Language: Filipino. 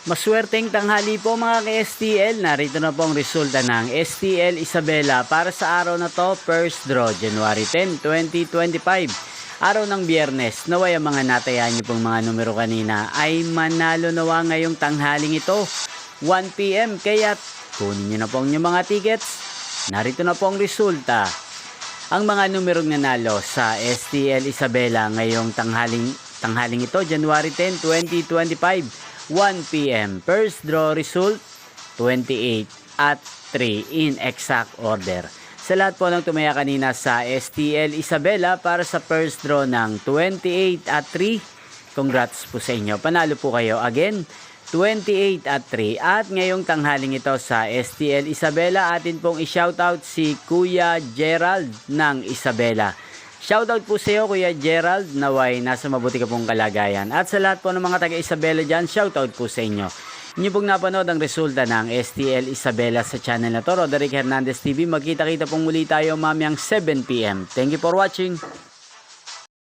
Maswerteng tanghali po mga ka-STL. Narito na po ang resulta ng STL Isabela para sa araw na to, first draw, January 10, 2025. Araw ng Biyernes. Naway ang mga natayaan niyo pong mga numero kanina ay manalo nawa ngayong tanghaling ito, 1 PM. Kaya kunin niyo na po ang inyong mga tickets. Narito na po ang resulta. Ang mga numerong nanalo sa STL Isabela ngayong tanghaling ito, January 10, 2025. 1 PM. First draw result, 28 at 3 in exact order. Sa lahat po ng tumaya kanina sa STL Isabela para sa first draw ng 28 at 3, congrats po sa inyo. Panalo po kayo again, 28 at 3. At ngayong tanghaling ito sa STL Isabela, atin pong i-shoutout si Kuya Gerald ng Isabela. Shoutout po sa iyo, Kuya Gerald, naway nasa mabuti ka pong kalagayan. At sa lahat po ng mga taga-Isabela dyan, shoutout po sa inyo. Inyo pong napanood ang resulta ng STL Isabela sa channel na to, Roderick Hernandez TV. Magkita-kita pong muli tayo mamayang 7 PM. Thank you for watching.